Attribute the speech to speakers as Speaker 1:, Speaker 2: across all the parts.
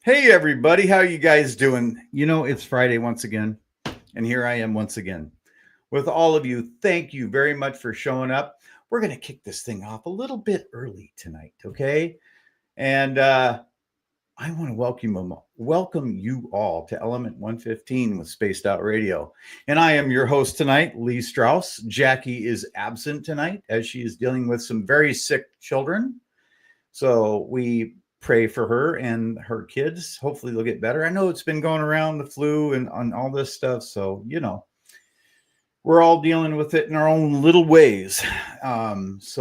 Speaker 1: Hey everybody, how you guys doing? It's Friday once again, and here I am once again with all of you. Thank you very much for showing up. We're going to kick this thing off a little bit early tonight, okay? And I want to welcome you all to Element 115 with Spaced Out Radio. And I am your host tonight, Lee Strauss. Jackie is absent tonight as she is dealing with some very sick children. So we pray for her and her kids. Hopefully they'll get better. I know it's been going around, the flu and on all this stuff. So, we're all dealing with it in our own little ways. Let's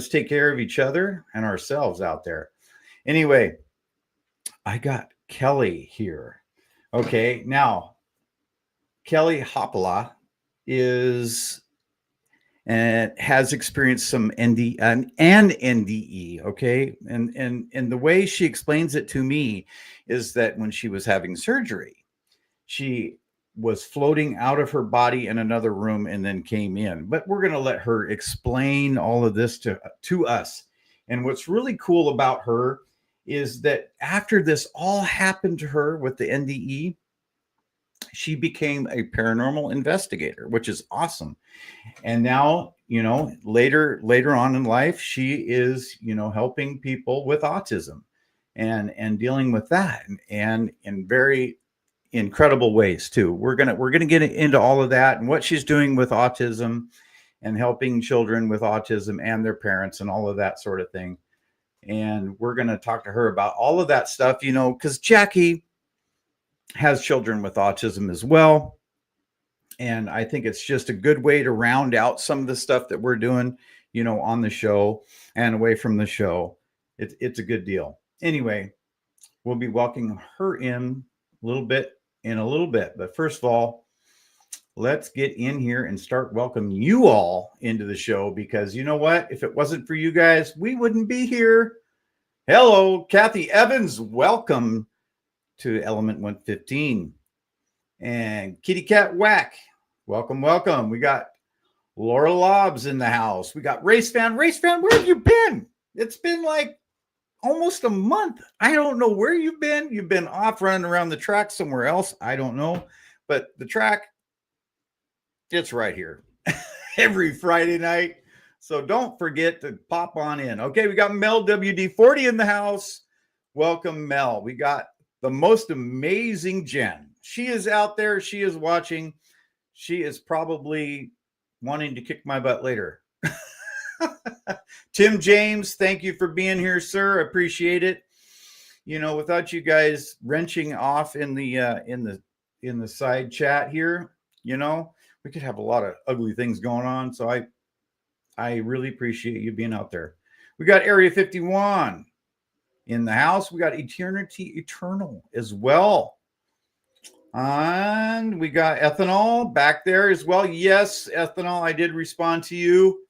Speaker 1: take care of each other and ourselves out there. Anyway, I got Kelly here. Okay. Now, Kelly Haapala has experienced some NDE, okay? And the way she explains it to me is that when she was having surgery, she was floating out of her body in another room and then came in. But we're going to let her explain all of this to us. And what's really cool about her is that after this all happened to her with the NDE, she became a paranormal investigator, which is awesome. And now, later on in life, she is, helping people with autism and dealing with that and in very incredible ways too. We're going to get into all of that and what she's doing with autism and helping children with autism and their parents and all of that sort of thing. And we're going to talk to her about all of that stuff, because Jackie has children with autism as well. And I think it's just a good way to round out some of the stuff that we're doing, on the show and away from the show. It's a good deal. Anyway, we'll be welcoming her in a little bit. But first of all, let's get in here and start welcoming you all into the show, because you know what? If it wasn't for you guys, we wouldn't be here. Hello, Kathy Evans. Welcome to Element 115. And Kitty Cat Whack, welcome. We got Laura Lobbs in the house. We got Race Fan, where have you been? It's been like almost a month. I don't know where you've been. You've been off running around the track somewhere else. I don't know. But the track, it's right here every Friday night. So don't forget to pop on in. Okay, we got Mel WD40 in the house. Welcome, Mel. We got the most amazing Jen. She is out there. She is watching. She is probably wanting to kick my butt later. Tim James, thank you for being here, sir. Appreciate it. Without you guys wrenching off in the side chat here, we could have a lot of ugly things going on. So I really appreciate you being out there. We got Area 51 in the house. We got Eternity Eternal as well. And we got Ethanol back there as well. Yes, Ethanol, I did respond to you.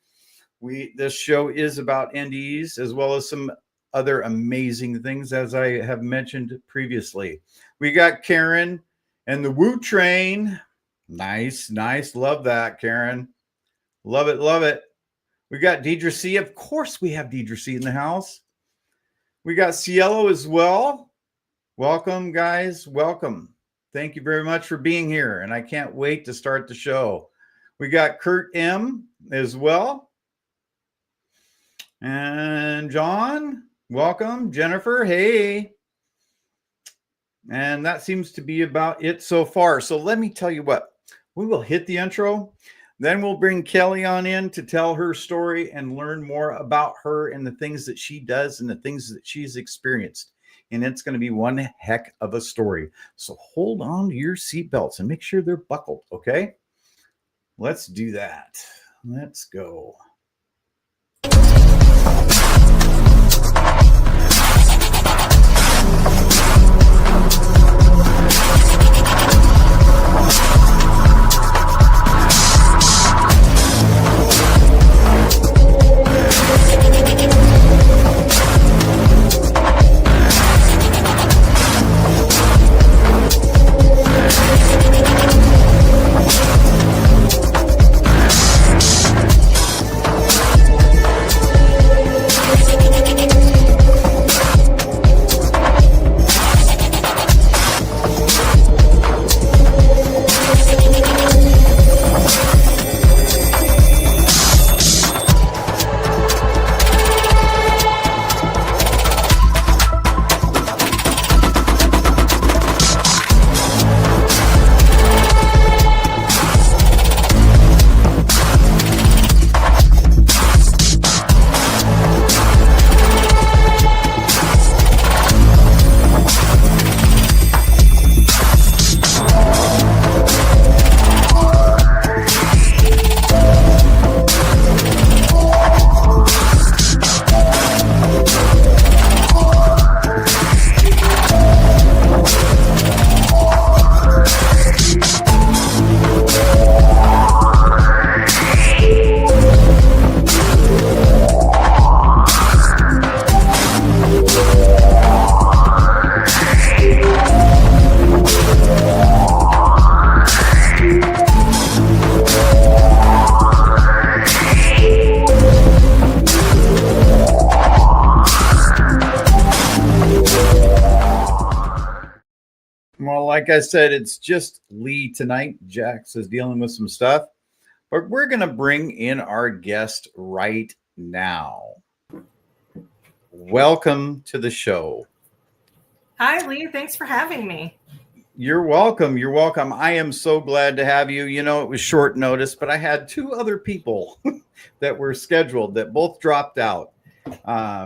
Speaker 1: This show is about NDEs as well as some other amazing things, as I have mentioned previously. We got Karen and the Woo Train. Nice. Love that, Karen. Love it. We got Deidre C. Of course we have Deidre C in the house. We got Cielo as well. Welcome, guys. Welcome. Thank you very much for being here. And I can't wait to start the show. We got Kurt M as well. And John, welcome. Jennifer, hey. And that seems to be about it so far. So let me tell you what. We will hit the intro. Then we'll bring Kelly on in to tell her story and learn more about her and the things that she does and the things that she's experienced. And it's going to be one heck of a story. So hold on to your seatbelts and make sure they're buckled, okay? Let's do that. Let's go. like I said, it's just Lee tonight. Jax is dealing with some stuff, but we're going to bring in our guest right now. Welcome to the show.
Speaker 2: Hi, Lee. Thanks for having me.
Speaker 1: You're welcome. You're welcome. I am so glad to have you. You know, it was short notice, but I had two other people that were scheduled that both dropped out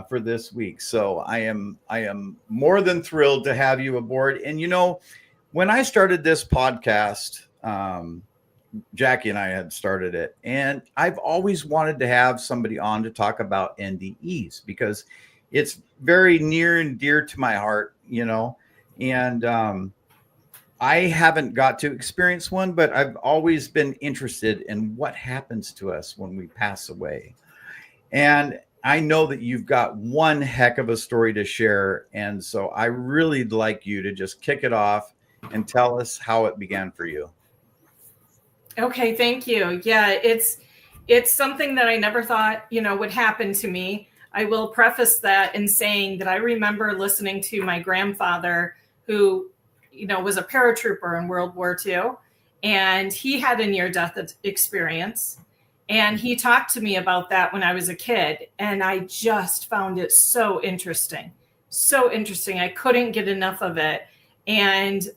Speaker 1: for this week. So I am more than thrilled to have you aboard. And you know, when I started this podcast, Jackie and I had started it, and I've always wanted to have somebody on to talk about NDEs because it's very near and dear to my heart, you know, and I haven't got to experience one, but I've always been interested in what happens to us when we pass away. And I know that you've got one heck of a story to share. And so I really like you to just kick it off and tell us how it began for you.
Speaker 2: Okay, thank you. Yeah, it's something that I never thought, would happen to me. I will preface that in saying that I remember listening to my grandfather who was a paratrooper in World War II, and he had a near-death experience. And he talked to me about that when I was a kid, and I just found it so interesting. So interesting. I couldn't get enough of it. And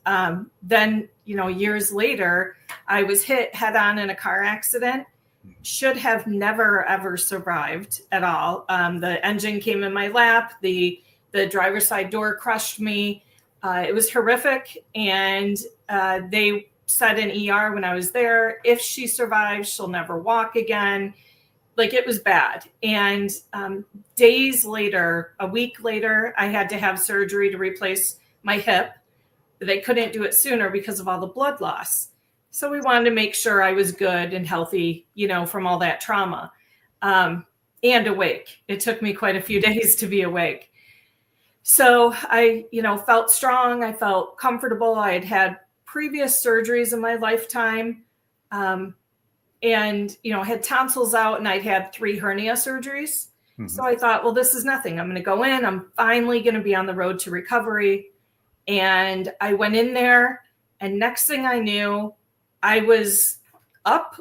Speaker 2: then, years later, I was hit head on in a car accident. Should have never, ever survived at all. The engine came in my lap. The driver's side door crushed me. It was horrific, and they said in ER when I was there, if she survives, she'll never walk again. Like, it was bad. And days later, a week later, I had to have surgery to replace my hip. They couldn't do it sooner because of all the blood loss. So we wanted to make sure I was good and healthy, from all that trauma, and awake. It took me quite a few days to be awake. So I, felt strong. I felt comfortable. I had had previous surgeries in my lifetime, and, had tonsils out, and I'd had 3 hernia surgeries. Mm-hmm. So I thought, well, this is nothing. I'm going to go in. I'm finally going to be on the road to recovery. And I went in there, and next thing I knew, I was up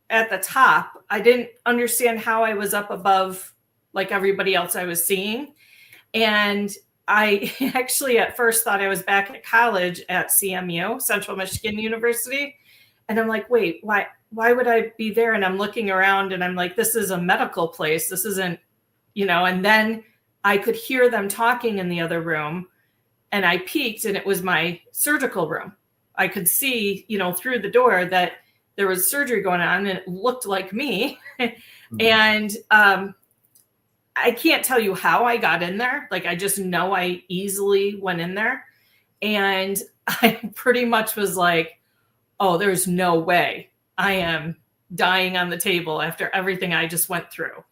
Speaker 2: at the top. I didn't understand how I was up above like everybody else I was seeing. And I actually at first thought I was back at college at CMU, Central Michigan University. And I'm like, wait, why would I be there? And I'm looking around and I'm like, this is a medical place. This isn't, and then I could hear them talking in the other room, and I peeked, and it was my surgical room. I could see, through the door that there was surgery going on, and it looked like me. Mm-hmm. And I can't tell you how I got in there. Like, I just know I easily went in there. And I pretty much was like, oh, there's no way I am dying on the table after everything I just went through.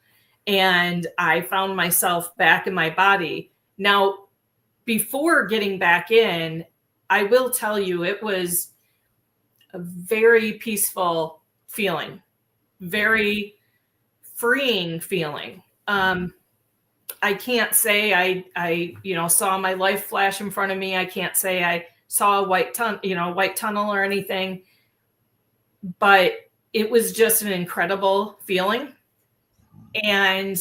Speaker 2: And I found myself back in my body. Now, before getting back in, I will tell you, it was a very peaceful feeling, very freeing feeling. I can't say I saw my life flash in front of me. I can't say I saw a white tunnel or anything, but it was just an incredible feeling. And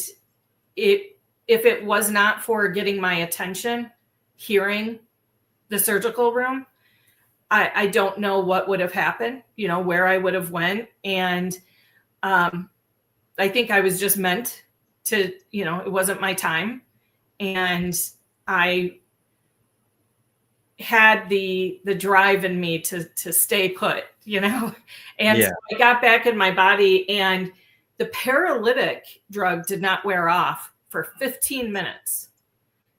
Speaker 2: if it was not for getting my attention, hearing the surgical room, I don't know what would have happened, where I would have went. And I think I was just meant to, it wasn't my time. And I had the drive in me to stay put, and yeah. So I got back in my body, and the paralytic drug did not wear off for 15 minutes.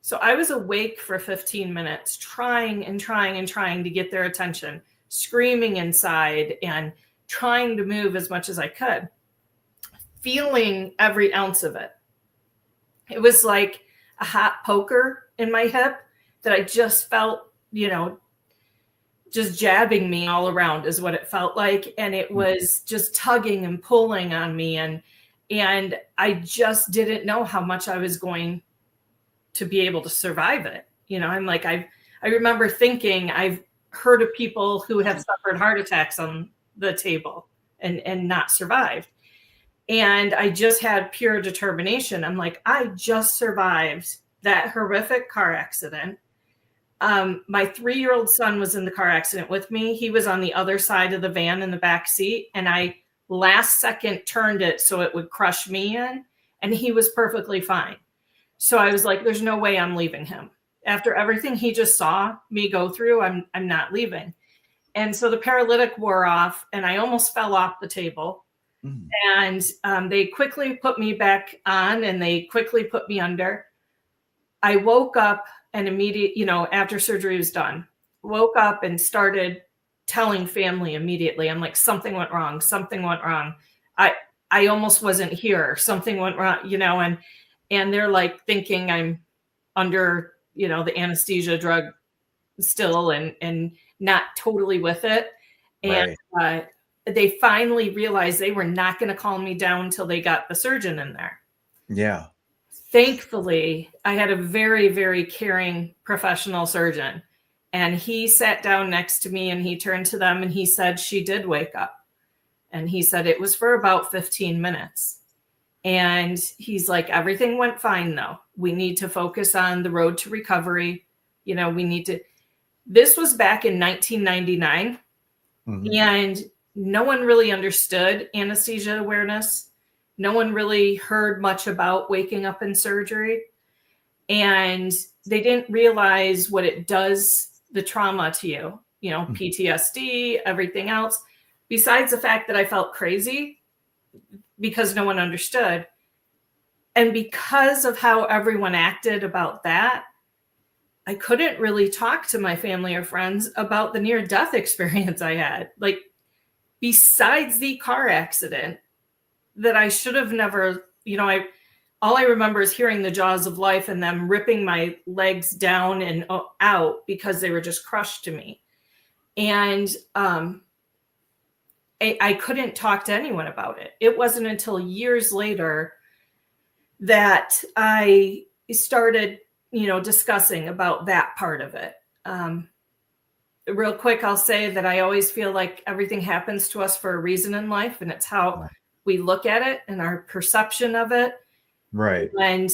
Speaker 2: So I was awake for 15 minutes, trying to get their attention, screaming inside and trying to move as much as I could, feeling every ounce of it. It was like a hot poker in my hip that I just felt, just jabbing me all around is what it felt like. And it was just tugging and pulling on me. And I just didn't know how much I was going to be able to survive it. I'm like, I remember thinking, I've heard of people who have suffered heart attacks on the table and not survived. And I just had pure determination. I'm like, I just survived that horrific car accident. My 3-year-old son was in the car accident with me. He was on the other side of the van in the back seat, and I last second turned it so it would crush me in, and he was perfectly fine. So I was like, there's no way I'm leaving him. After everything he just saw me go through, I'm not leaving. And so the paralytic wore off, and I almost fell off the table. Mm. And they quickly put me back on, and they quickly put me under. I woke up and after surgery was done, woke up and started telling family immediately. I'm like, something went wrong. Something went wrong. I almost wasn't here. Something went wrong, and they're like thinking I'm under, the anesthesia drug still and not totally with it. And right. They finally realized they were not going to calm me down until they got the surgeon in there.
Speaker 1: Yeah.
Speaker 2: Thankfully, I had a very, very caring professional surgeon, and he sat down next to me and he turned to them and he said, she did wake up. And he said it was for about 15 minutes. And he's like, everything went fine though. We need to focus on the road to recovery. This was back in 1999. Mm-hmm. And no one really understood anesthesia awareness. No one really heard much about waking up in surgery. And they didn't realize what it does, the trauma to you, PTSD, everything else, besides the fact that I felt crazy because no one understood. And because of how everyone acted about that, I couldn't really talk to my family or friends about the near-death experience I had. Like, besides the car accident that I should have never, all I remember is hearing the jaws of life and them ripping my legs down and out because they were just crushed to me. And I couldn't talk to anyone about it. It wasn't until years later that I started, discussing about that part of it. Real quick, I'll say that I always feel like everything happens to us for a reason in life, and it's how we look at it and our perception of it.
Speaker 1: Right.
Speaker 2: And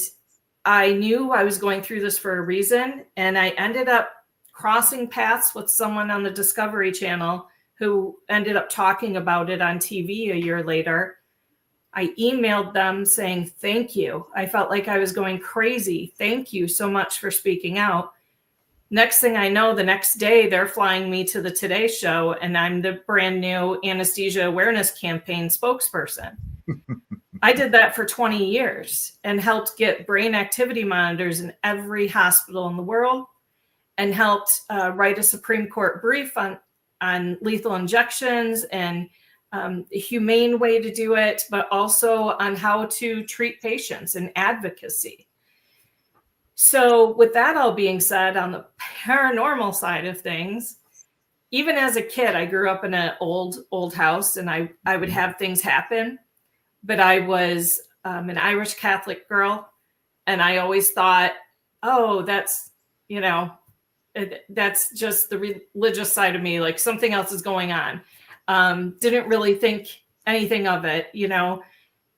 Speaker 2: I knew I was going through this for a reason, and I ended up crossing paths with someone on the Discovery Channel who ended up talking about it on TV a year later. I emailed them saying, thank you. I felt like I was going crazy. Thank you so much for speaking out. Next thing I know, the next day, they're flying me to the Today Show, and I'm the brand new anesthesia awareness campaign spokesperson. I did that for 20 years and helped get brain activity monitors in every hospital in the world, and helped write a Supreme Court brief on lethal injections and a humane way to do it, but also on how to treat patients and advocacy. So with that all being said, on the paranormal side of things, even as a kid, I grew up in an old house, and I would have things happen, but I was an Irish Catholic girl. And I always thought, oh, that's just the religious side of me. Like, something else is going on. Didn't really think anything of it,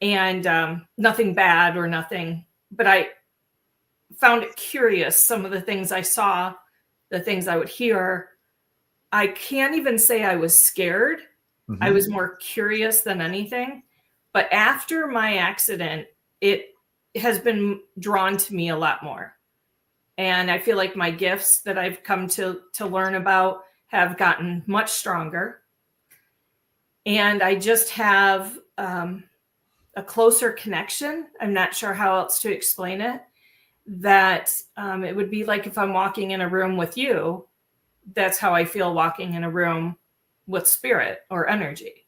Speaker 2: and nothing bad or nothing, but I found it curious. Some of the things I saw, the things I would hear, I can't even say I was scared. Mm-hmm. I was more curious than anything. But after my accident, it has been drawn to me a lot more. And I feel like my gifts that I've come to learn about have gotten much stronger. And I just have a closer connection. I'm not sure how else to explain it. That it would be like if I'm walking in a room with you, that's how I feel walking in a room with spirit or energy.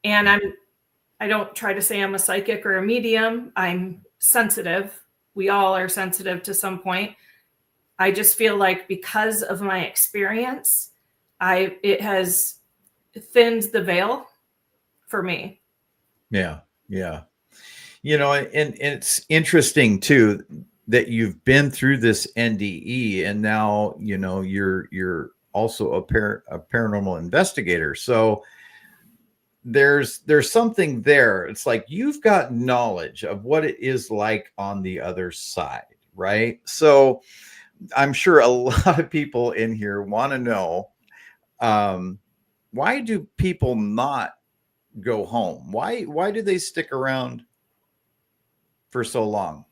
Speaker 2: And I don't try to say I'm a psychic or a medium. I'm sensitive. We all are sensitive to some point. I just feel like because of my experience, it has thinned the veil for me.
Speaker 1: Yeah. Yeah. And it's interesting too, that you've been through this NDE, and now, you're also a paranormal investigator. So there's something there. It's like you've got knowledge of what it is like on the other side, right? So I'm sure a lot of people in here want to know, why do people not go home? Why do they stick around for so long?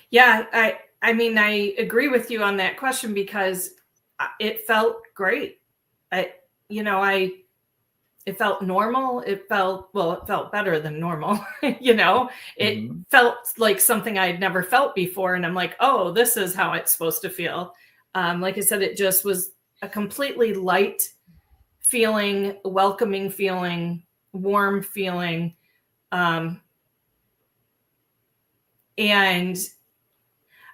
Speaker 2: Yeah, I mean, I agree with you on that question because it felt great. I, you know, it felt normal. It felt better than normal. It
Speaker 1: Mhm.
Speaker 2: felt like something I had never felt before. And I'm like, oh, this is how it's supposed to feel. Like I said, it just was a completely light feeling, welcoming feeling, warm feeling. Um, and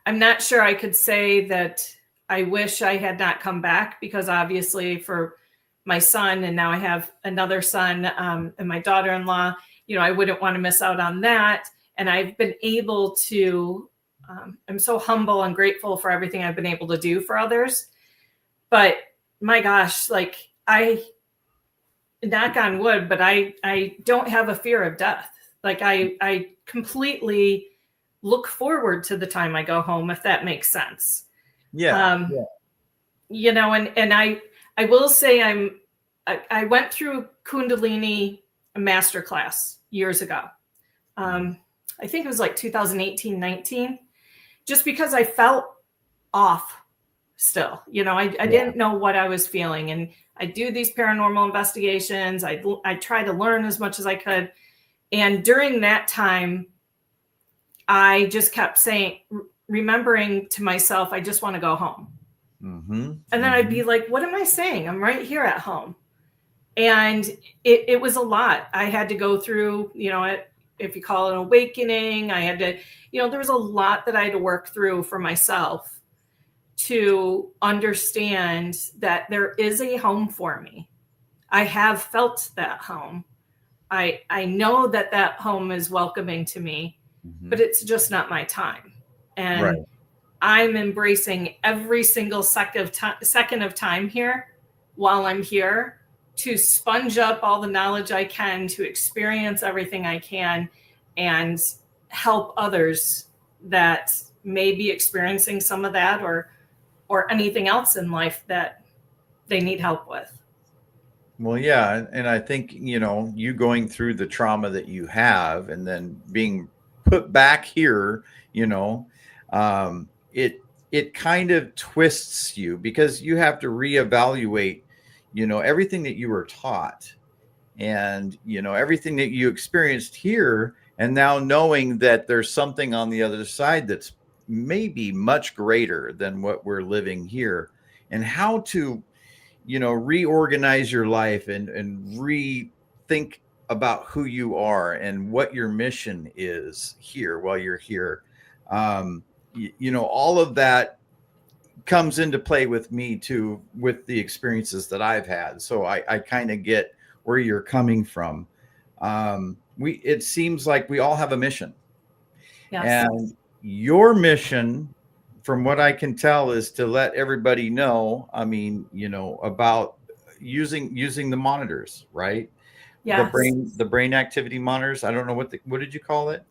Speaker 2: I'm not sure I could say that I wish I had not come back, because obviously for my son, and now I have another son, and my daughter-in-law, I wouldn't want to miss out on that. And I've been able to, I'm so humble and grateful for everything I've been able to do for others. But my gosh, like, I, knock on wood, but I don't have a fear of death. Like, I completely look forward to the time I go home, if that makes sense.
Speaker 1: Yeah.
Speaker 2: Um, and I will say I went through Kundalini masterclass years ago. I think it was like 2018, 19, just because I felt off still. I didn't know what I was feeling. And I do these paranormal investigations. I try to learn as much as I could. And during that time, I just kept saying, remembering to myself, I just want to go home.
Speaker 1: Mm-hmm.
Speaker 2: And then I'd be like, what am I saying? I'm right here at home. And it was a lot. I had to go through, if you call it an awakening, I had to, there was a lot that I had to work through for myself to understand that there is a home for me. I have felt that home. I know that home is welcoming to me, but it's just not my time. And
Speaker 1: Right.
Speaker 2: I'm embracing every single second of time here while I'm here, to sponge up all the knowledge I can, to experience everything I can, and help others that may be experiencing some of that, or anything else in life that they need help with.
Speaker 1: Well, yeah, and I think, you going through the trauma that you have and then being put back here, it kind of twists you, because you have to reevaluate, everything that you were taught, and, everything that you experienced here, and now knowing that there's something on the other side that's maybe much greater than what we're living here, and how to reorganize your life, and rethink about who you are and what your mission is here while you're here. All of that comes into play with me too, with the experiences that I've had. So I kind of get where you're coming from. It seems like we all have a mission.
Speaker 2: Yes.
Speaker 1: And your mission, from what I can tell, is to let everybody know, about using the monitors, right?
Speaker 2: Yes.
Speaker 1: The brain activity monitors. I don't know what did you call it?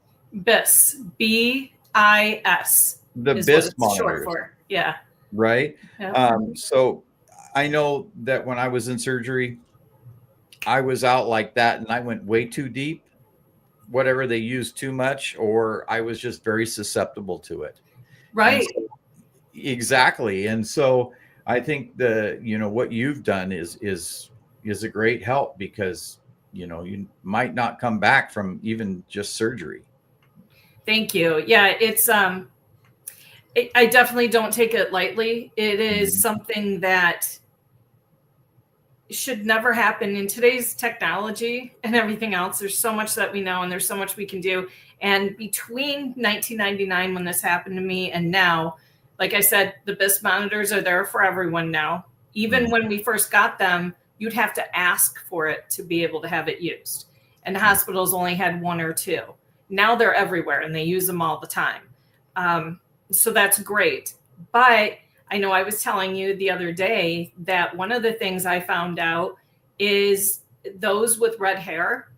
Speaker 2: BIS. BIS
Speaker 1: The
Speaker 2: is what
Speaker 1: BIS
Speaker 2: it's short
Speaker 1: monitors,
Speaker 2: for. Yeah.
Speaker 1: right?
Speaker 2: Yep.
Speaker 1: So I know that when I was in surgery, I was out like that, and I went way too deep, whatever they used too much, or I was just very susceptible to it. And
Speaker 2: Right.
Speaker 1: so, exactly. And so I think what you've done is a great help, because you might not come back from even just surgery.
Speaker 2: Thank you. Yeah, I definitely don't take it lightly. It is
Speaker 1: Mhm.
Speaker 2: something that should never happen in today's technology and everything else. There's so much that we know, and there's so much we can do. And between 1999, when this happened to me, and now, like I said, the BIS monitors are there for everyone now. Even
Speaker 1: Mhm.
Speaker 2: when we first got them, you'd have to ask for it to be able to have it used. And the hospitals only had one or two. Now they're everywhere, and they use them all the time. So that's great. But I know I was telling you the other day that one of the things I found out is those with red hair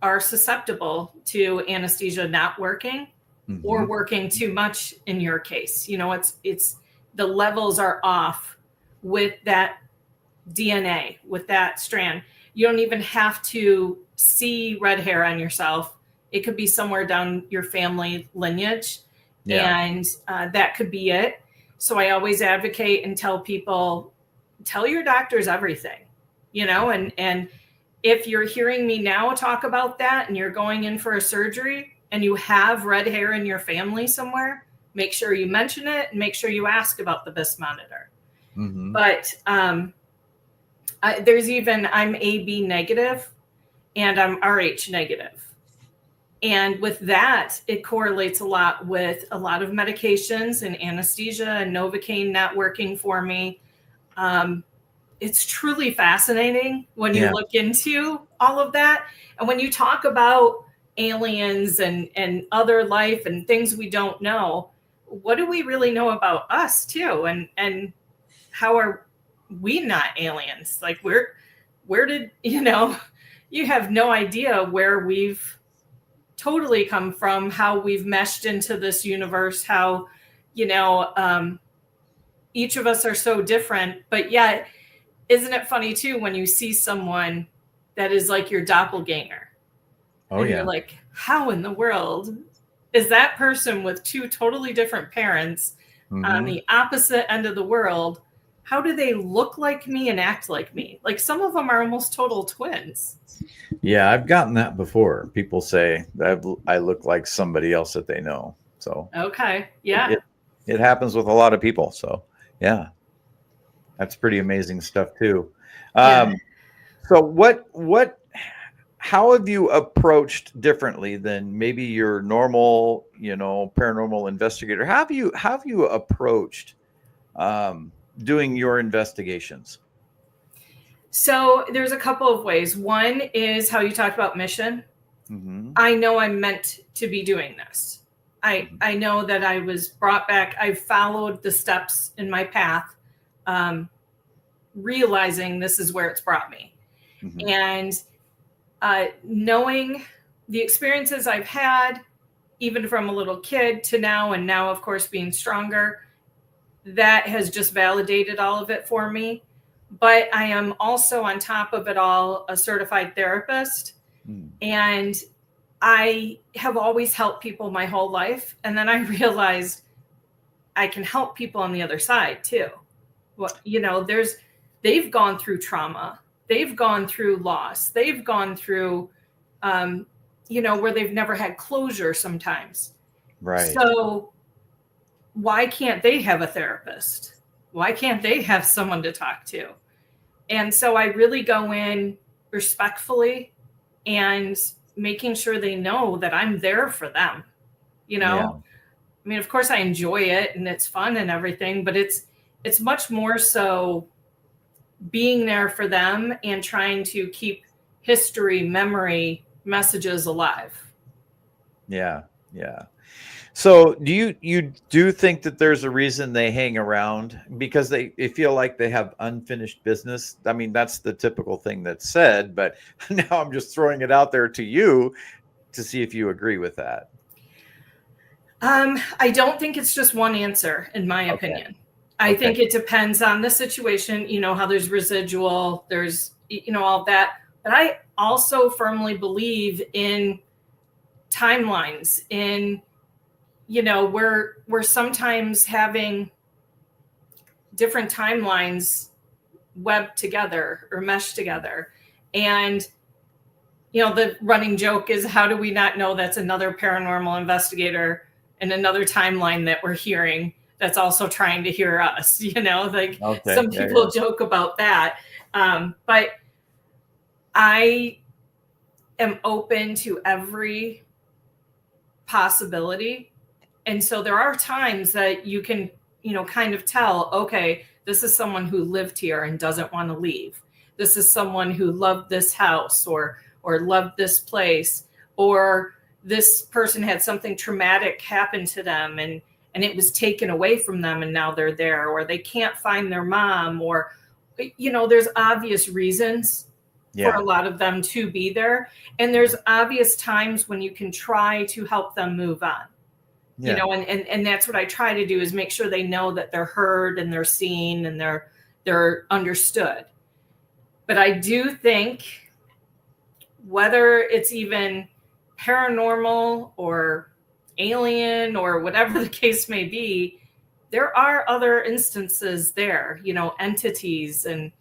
Speaker 2: are susceptible to anesthesia not working or working too much in your case. You know, it's the levels are off with that DNA, with that strand. You don't even have to see red hair on yourself. It could be somewhere down your family lineage, and that could be it. So I always advocate and tell people, tell your doctors everything, you know, and if you're hearing me now talk about that and you're going in for a surgery and you have red hair in your family somewhere, make sure you mention it and make sure you ask about the BIS monitor. But there's even, I'm AB negative and I'm RH negative. And with that, it correlates a lot with a lot of medications and anesthesia and Novocaine not working for me. It's truly fascinating when you look into all of that. And when you talk about aliens and other life and things we don't know, what do we really know about us too? And how are we not aliens? Like where did, you know, you have no idea where we've totally come from, how we've meshed into this universe, how, you know, each of us are so different, but yet, isn't it funny too when you see someone that is like your doppelganger?
Speaker 1: Oh,
Speaker 2: and you're like, how in the world is that person with two totally different parents on the opposite end of the world? How do they look like me and act like me? Like some of them are almost total twins.
Speaker 1: Yeah, I've gotten that before. People say that I look like somebody else that they know. So
Speaker 2: okay, yeah,
Speaker 1: it happens with a lot of people. So yeah, that's pretty amazing stuff too. So how have you approached differently than maybe your normal, you know, paranormal investigator? How have you approached doing your investigations?
Speaker 2: So there's a couple of ways. One is how you talked about mission. I know I'm meant to be doing this. I know that I was brought back. I followed the steps in my path, realizing this is where it's brought me. And knowing the experiences I've had, even from a little kid to now, and now, of course, being stronger, that has just validated all of it for me. But I am also, on top of it all, a certified therapist. And I have always helped people my whole life. And then I realized I can help people on the other side too. Well, you know, they've gone through trauma. They've gone through loss. They've gone through, you know, where they've never had closure sometimes.
Speaker 1: Right.
Speaker 2: So why can't they have a therapist? Why can't they have someone to talk to? And so I really go in respectfully and making sure they know that I'm there for them. You know, I mean, of course I enjoy it and it's fun and everything, but it's much more so being there for them and trying to keep history, memory, messages alive.
Speaker 1: Yeah. So do you do think that there's a reason they hang around because they feel like they have unfinished business? I mean, that's the typical thing that's said, but now I'm just throwing it out there to you to see if you agree with that.
Speaker 2: I don't think it's just one answer, in my opinion. I think it depends on the situation, you know, how there's residual, there's, you know, all that. But I also firmly believe in timelines, in, you know, we're sometimes having different timelines webbed together or meshed together. And, you know, the running joke is, how do we not know that's another paranormal investigator in another timeline that we're hearing that's also trying to hear us? You know, like some people joke about that. But I am open to every possibility. And so there are times that you can, you know, kind of tell, okay, this is someone who lived here and doesn't want to leave. This is someone who loved this house or loved this place, or this person had something traumatic happen to them. and it was taken away from them and now they're there, or they can't find their mom, or, there's obvious reasons for a lot of them to be there. And there's obvious times when you can try to help them move on, and that's what I try to do, is make sure they know that they're heard and they're seen and they're understood. But I do think, whether it's even paranormal or alien or whatever the case may be, there are other instances there, entities and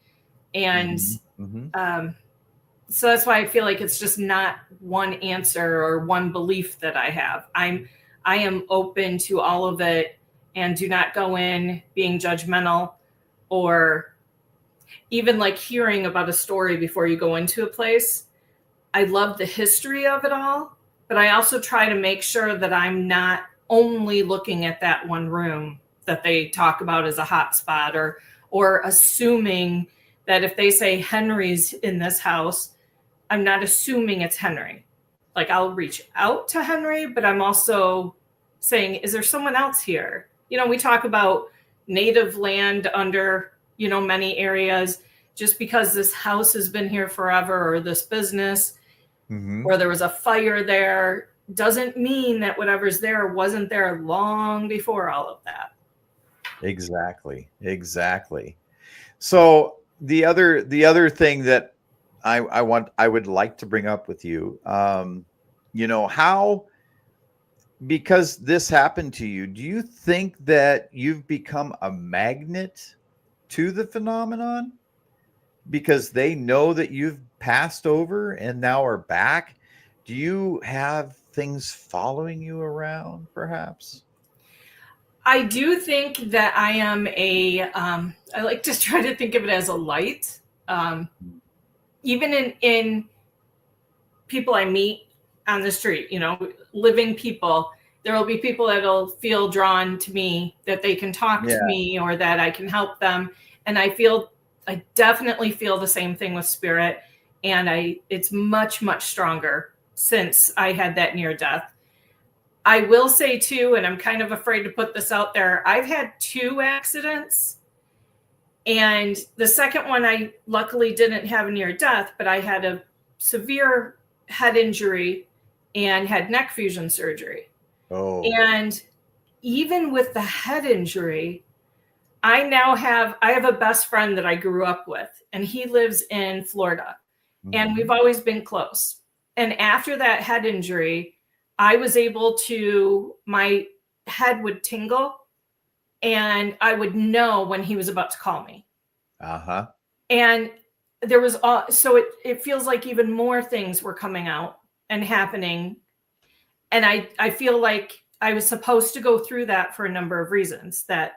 Speaker 2: so that's why I feel like it's just not one answer or one belief that I have. I am open to all of it and do not go in being judgmental, or even like hearing about a story before you go into a place. I love the history of it all, but I also try to make sure that I'm not only looking at that one room that they talk about as a hot spot, or assuming that if they say Henry's in this house, I'm not assuming it's Henry. Like, I'll reach out to Henry, but I'm also saying, is there someone else here? We talk about native land under, many areas. Just because this house has been here forever, or this business, or there was a fire there, doesn't mean that whatever's there wasn't there long before all of that.
Speaker 1: Exactly. So the other thing that I would like to bring up with you, how, because this happened to you, do you think that you've become a magnet to the phenomenon because they know that you've passed over and now are back? Do you have things following you around, perhaps?
Speaker 2: I do think that I am I like to try to think of it as a light. Even in people I meet on the street, living people, there will be people that'll feel drawn to me, that they can talk to me, or that I can help them. And I definitely feel the same thing with spirit. And it's much, much stronger since I had that near death. I will say too, and I'm kind of afraid to put this out there, I've had 2 accidents. And the second one, I luckily didn't have a near death, but I had a severe head injury and had neck fusion surgery.
Speaker 1: Oh.
Speaker 2: And even with the head injury, I have a best friend that I grew up with, and he lives in Florida, and we've always been close. And after that head injury, I was able to, my head would tingle, and I would know when he was about to call me. And there was so it feels like even more things were coming out and happening. And I feel like I was supposed to go through that for a number of reasons, that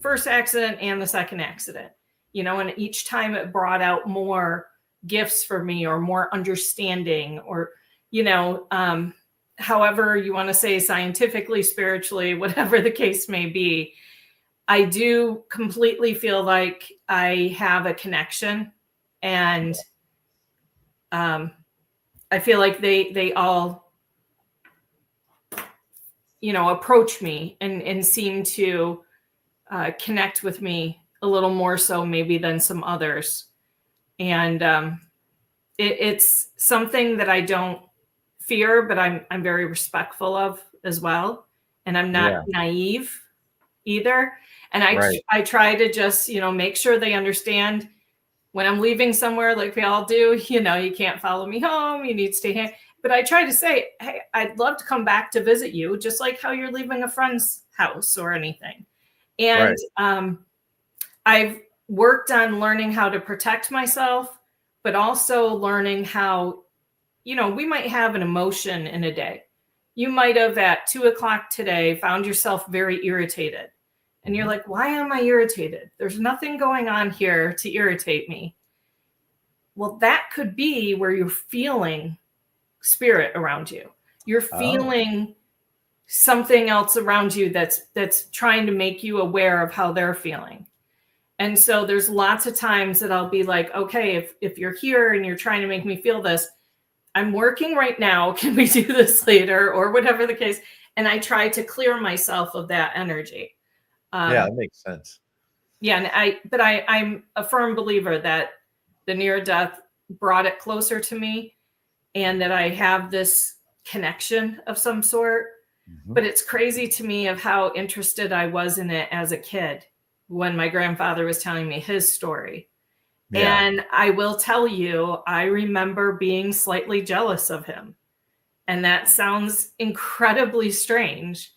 Speaker 2: first accident and the second accident, and each time it brought out more gifts for me, or more understanding, or, however you want to say, scientifically, spiritually, whatever the case may be. I do completely feel like I have a connection, and I feel like they all, approach me and seem to connect with me a little more so maybe than some others. And it's something that I don't fear, but I'm very respectful of as well. And I'm not naive either. And I try to just, make sure they understand when I'm leaving somewhere, like we all do, you can't follow me home, you need to stay here. But I try to say, hey, I'd love to come back to visit you, just like how you're leaving a friend's house or anything. And I've worked on learning how to protect myself, but also learning how, we might have an emotion in a day. You might have at 2:00 today found yourself very irritated. And you're like, why am I irritated? There's nothing going on here to irritate me. Well, that could be where you're feeling spirit around you. You're feeling something else around you that's trying to make you aware of how they're feeling. And so there's lots of times that I'll be like, okay, if you're here and you're trying to make me feel this, I'm working right now. Can we do this later, or whatever the case? and I try to clear myself of that energy.
Speaker 1: Yeah, that makes sense.
Speaker 2: Yeah, and I'm a firm believer that the near death brought it closer to me, and that I have this connection of some sort.
Speaker 1: Mm-hmm.
Speaker 2: But it's crazy to me of how interested I was in it as a kid when my grandfather was telling me his story.
Speaker 1: Yeah.
Speaker 2: And I will tell you, I remember being slightly jealous of him. And that sounds incredibly strange.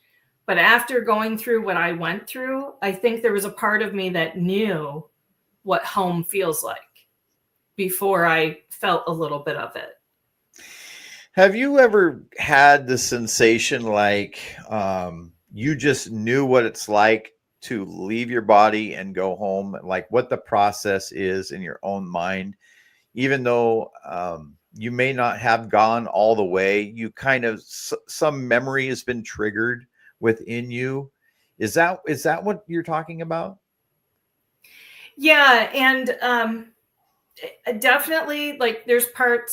Speaker 2: But after going through what I went through, I think there was a part of me that knew what home feels like before I felt a little bit of it.
Speaker 1: Have you ever had the sensation like you just knew what it's like to leave your body and go home, like what the process is in your own mind, even though you may not have gone all the way, you kind of some memory has been triggered within you. Is that what you're talking about?
Speaker 2: Yeah, and definitely, like, there's part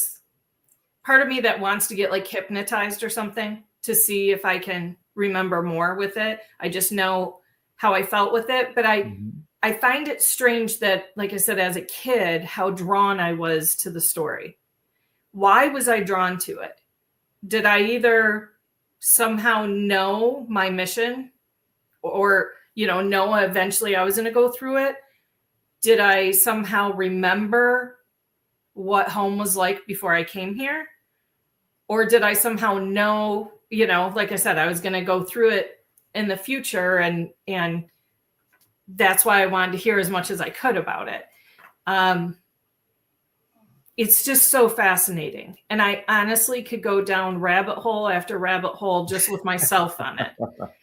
Speaker 2: of me that wants to get like hypnotized or something to see if I can remember more with it. I just know how I felt with it, but I find it strange that, like I said, as a kid, how drawn I was to the story. Why was I drawn to it? Did I either somehow know my mission, or know eventually I was going to go through it? Did I somehow remember what home was like before I came here? Or did I somehow know, like I said, I was going to go through it in the future, and that's why I wanted to hear as much as I could about it. It's just so fascinating. And I honestly could go down rabbit hole after rabbit hole just with myself on it.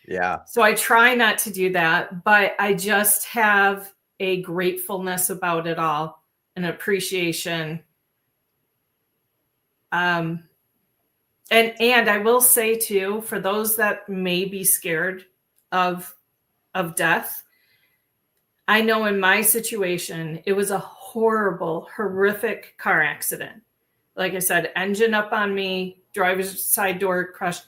Speaker 1: Yeah.
Speaker 2: So I try not to do that, but I just have a gratefulness about it all, an appreciation. And I will say too, for those that may be scared of death, I know in my situation, it was a horrible, horrific car accident. Like I said, engine up on me, driver's side door crushed.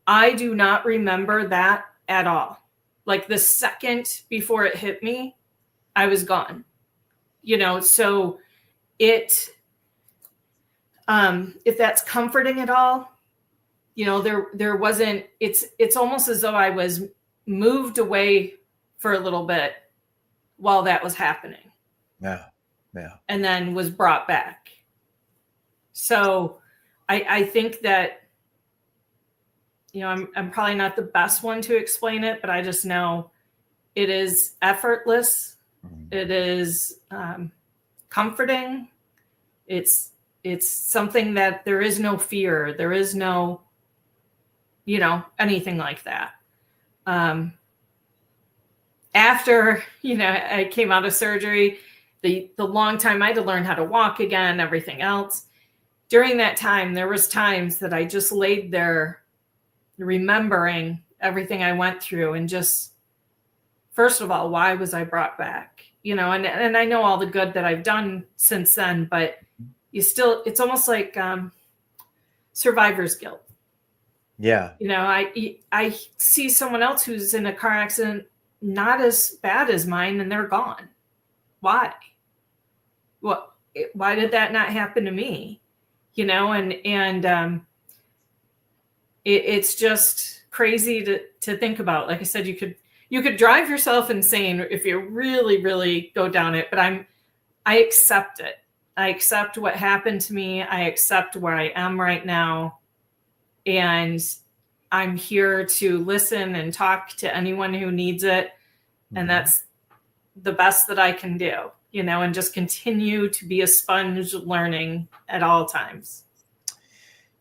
Speaker 2: I do not remember that at all. Like the second before it hit me, I was gone. So it, if that's comforting at all, there wasn't, it's almost as though I was moved away for a little bit while that was happening.
Speaker 1: Yeah. Yeah.
Speaker 2: And then was brought back. So I think that, I'm probably not the best one to explain it, but I just know it is effortless. Mm-hmm. It is comforting. It's something that there is no fear. There is no, anything like that. After, I came out of surgery, the long time I had to learn how to walk again, everything else. During that time, there was times that I just laid there remembering everything I went through, and just, first of all, why was I brought back? And I know all the good that I've done since then, but it's almost like survivor's guilt.
Speaker 1: Yeah.
Speaker 2: I see someone else who's in a car accident not as bad as mine, and they're gone. Why? Why did that not happen to me? It's just crazy to think about. Like I said, you could drive yourself insane if you really, really go down it. But I accept it. I accept what happened to me. I accept where I am right now. And I'm here to listen and talk to anyone who needs it. Mm-hmm. And that's the best that I can do, and just continue to be a sponge learning at all times.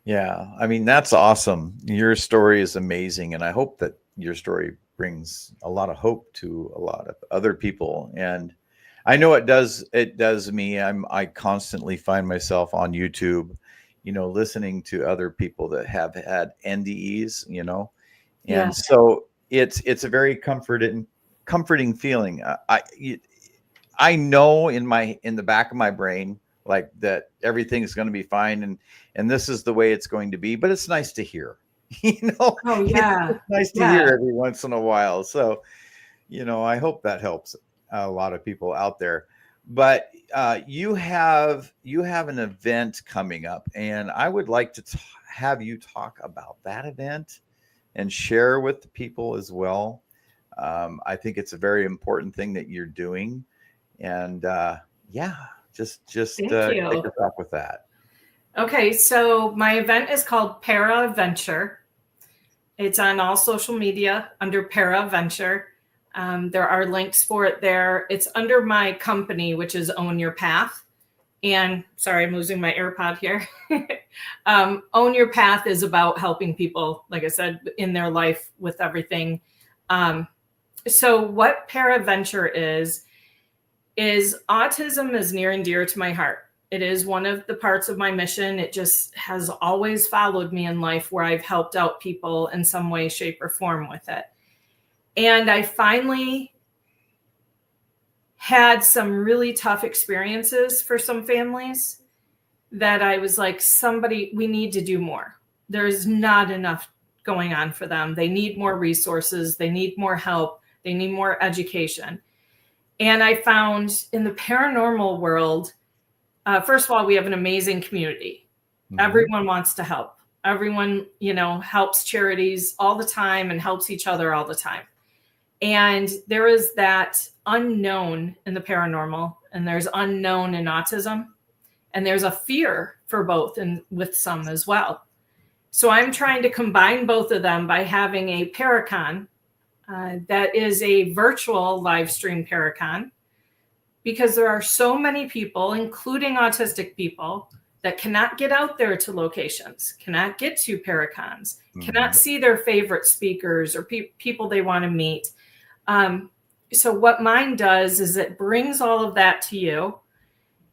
Speaker 1: Yeah. I mean, that's awesome. Your story is amazing. And I hope that your story brings a lot of hope to a lot of other people. And I know it does me. I constantly find myself on YouTube, listening to other people that have had NDEs, and yeah. So it's a very comforting feeling. I know in the back of my brain, like, that everything is going to be fine, and this is the way it's going to be, but it's nice to hear,
Speaker 2: Oh, yeah.
Speaker 1: It's nice to
Speaker 2: Yeah.
Speaker 1: hear every once in a while. So, I hope that helps a lot of people out there. But you have an event coming up, and I would like to have you talk about that event and share with the people as well. I think it's a very important thing that you're doing, and yeah, just
Speaker 2: Thank
Speaker 1: kick
Speaker 2: you.
Speaker 1: us off with that.
Speaker 2: Okay, so my event is called ParaVenture. It's on all social media under ParaVenture. There are links for it there. It's under my company, which is Own Your Path. And sorry, I'm losing my AirPod here. Own Your Path is about helping people, like I said, in their life with everything. So what ParaVenture is autism is near and dear to my heart. It is one of the parts of my mission. It just has always followed me in life where I've helped out people in some way, shape, or form with it. And I finally had some really tough experiences for some families that I was like, we need to do more. There's not enough going on for them. They need more resources. They need more help. They need more education. And I found in the paranormal world, first of all, we have an amazing community. Mm-hmm. Everyone wants to help. Everyone, helps charities all the time and helps each other all the time. And there is that unknown in the paranormal, and there's unknown in autism, and there's a fear for both and with some as well. So I'm trying to combine both of them by having a Paracon that is a virtual live stream Paracon, because there are so many people, including autistic people, that cannot get out there to locations, cannot get to Paracons, cannot see their favorite speakers or people they want to meet. So what mine does is it brings all of that to you.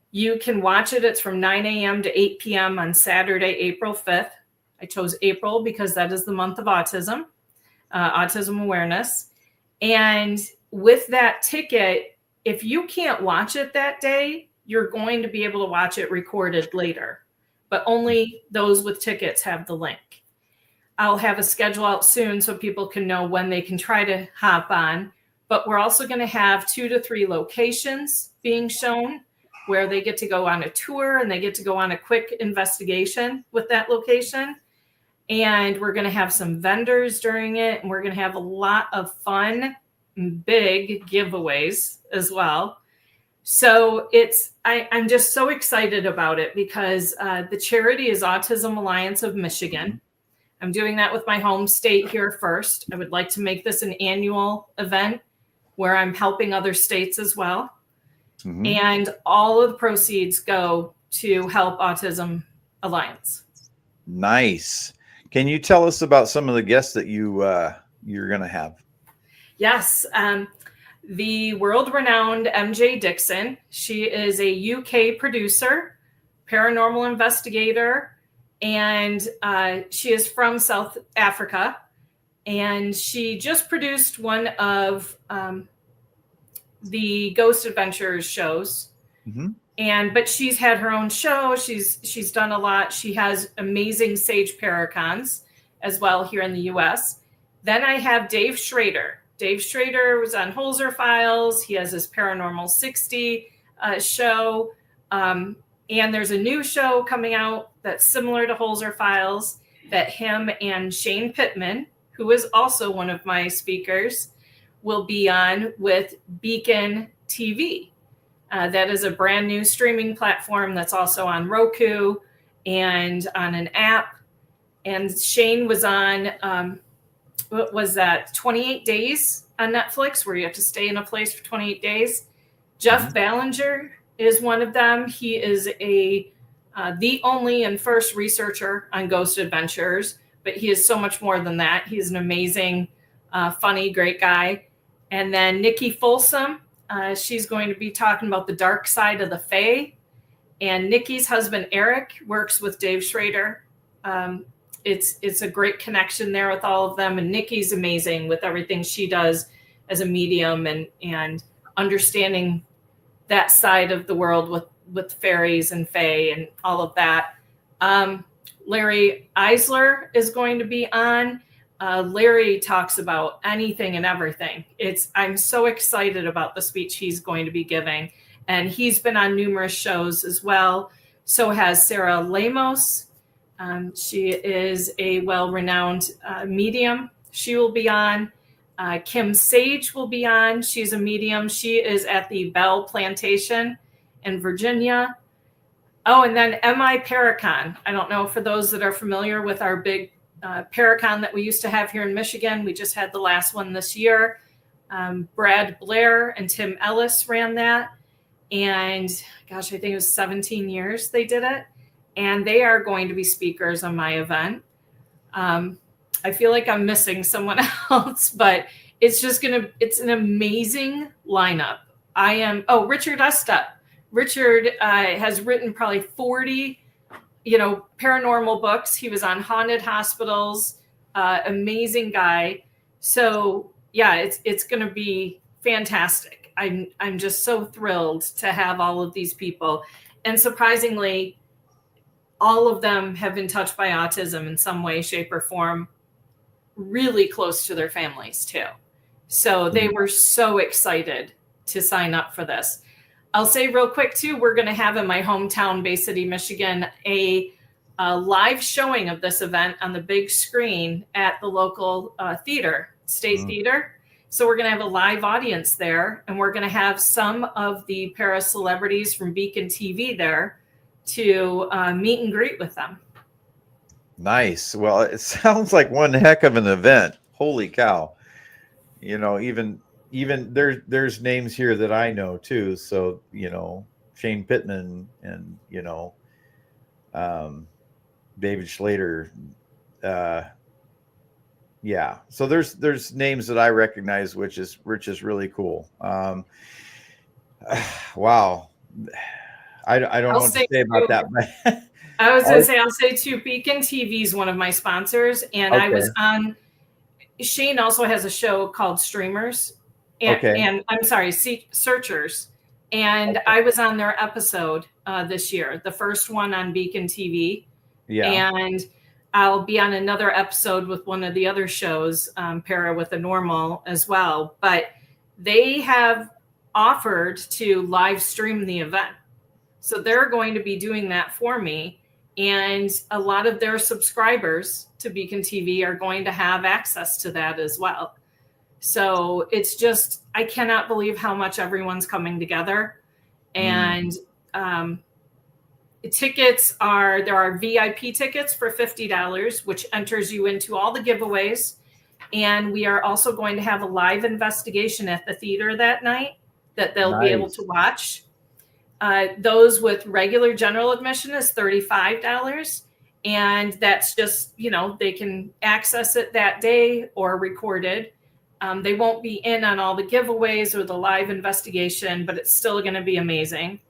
Speaker 2: You can watch it. It's from 9 a.m. to 8 p.m. on Saturday, April 5th. I chose April because that is the month of autism, autism awareness. And with that ticket, if you can't watch it that day, you're going to be able to watch it recorded later, but only those with tickets have the link. I'll have a schedule out soon so people can know when they can try to hop on, but we're also going to have 2 to 3 locations being shown where they get to go on a tour and they get to go on a quick investigation with that location. And we're going to have some vendors during it, and we're going to have a lot of fun, big giveaways as well. So I'm just so excited about it because the charity is Autism Alliance of Michigan. I'm doing that with my home state here first. I would like to make this an annual event where I'm helping other states as well. Mm-hmm. And all of the proceeds go to help Autism Alliance.
Speaker 1: Nice. Can you tell us about some of the guests that you're going to have?
Speaker 2: Yes. The world-renowned MJ Dixon. She is a UK producer, paranormal investigator, and she is from South Africa. And she just produced one of the Ghost Adventures shows. Mm-hmm. But she's had her own show. She's done a lot. She has amazing Sage Paracons as well here in the US. Then I have Dave Schrader. Dave Schrader was on Holzer Files. He has his Paranormal 60 show. And there's a new show coming out that's similar to Holzer Files that him and Shane Pittman, who is also one of my speakers, will be on with Beacon TV. That is a brand new streaming platform that's also on Roku and on an app. And Shane was on, what was that, 28 Days on Netflix, where you have to stay in a place for 28 days. Jeff Ballinger is one of them. He is the only and first researcher on Ghost Adventures, but he is so much more than that. He's an amazing, funny, great guy. And then Nikki Folsom, she's going to be talking about the dark side of the Fae. And Nikki's husband, Eric, works with Dave Schrader. It's a great connection there with all of them. And Nikki's amazing with everything she does as a medium and understanding that side of the world with fairies and fae and all of that. Larry Eisler is going to be on. Larry talks about anything and everything. I'm so excited about the speech he's going to be giving. And he's been on numerous shows as well. So has Sarah Lamos. She is a well-renowned medium. She will be on. Kim Sage will be on. She's a medium. She is at the Bell Plantation in Virginia. Oh, and then M.I. Paracon. I don't know, for those that are familiar with our big Paracon that we used to have here in Michigan. We just had the last one this year. Brad Blair and Tim Ellis ran that. And gosh, I think it was 17 years they did it. And they are going to be speakers on my event. I feel like I'm missing someone else, but it's an amazing lineup. Richard Estep. Richard has written probably 40, paranormal books. He was on haunted hospitals, amazing guy. So yeah, it's going to be fantastic. I'm just so thrilled to have all of these people. And surprisingly, all of them have been touched by autism in some way, shape, or form, really close to their families too. So they were so excited to sign up for this. I'll say real quick too, we're going to have in my hometown, Bay City, Michigan, a live showing of this event on the big screen at the local theater, State Theater. So we're going to have a live audience there, and we're going to have some of the para celebrities from Beacon TV there to meet and greet with them.
Speaker 3: Nice. Well, it sounds like one heck of an event. Holy cow. Even there's names here that I know too. So, Shane Pittman and, David Schlater. Yeah. So there's names that I recognize, which is really cool. Wow. I don't know what to say about that.
Speaker 2: I was going to say, I'll say too, Beacon TV is one of my sponsors. And I was on, Shane also has a show called Streamers. And I'm sorry, Searchers. And I was on their episode this year, the first one on Beacon TV. Yeah. And I'll be on another episode with one of the other shows, Para with a Normal as well. But they have offered to live stream the event. So they're going to be doing that for me. And a lot of their subscribers to Beacon TV are going to have access to that as well. So it's just, I cannot believe how much everyone's coming together. And there are VIP tickets for $50, which enters you into all the giveaways. And we are also going to have a live investigation at the theater that night that they'll be able to watch. Those with regular general admission is $35. And that's just, they can access it that day or recorded. They won't be in on all the giveaways or the live investigation, but it's still going to be amazing.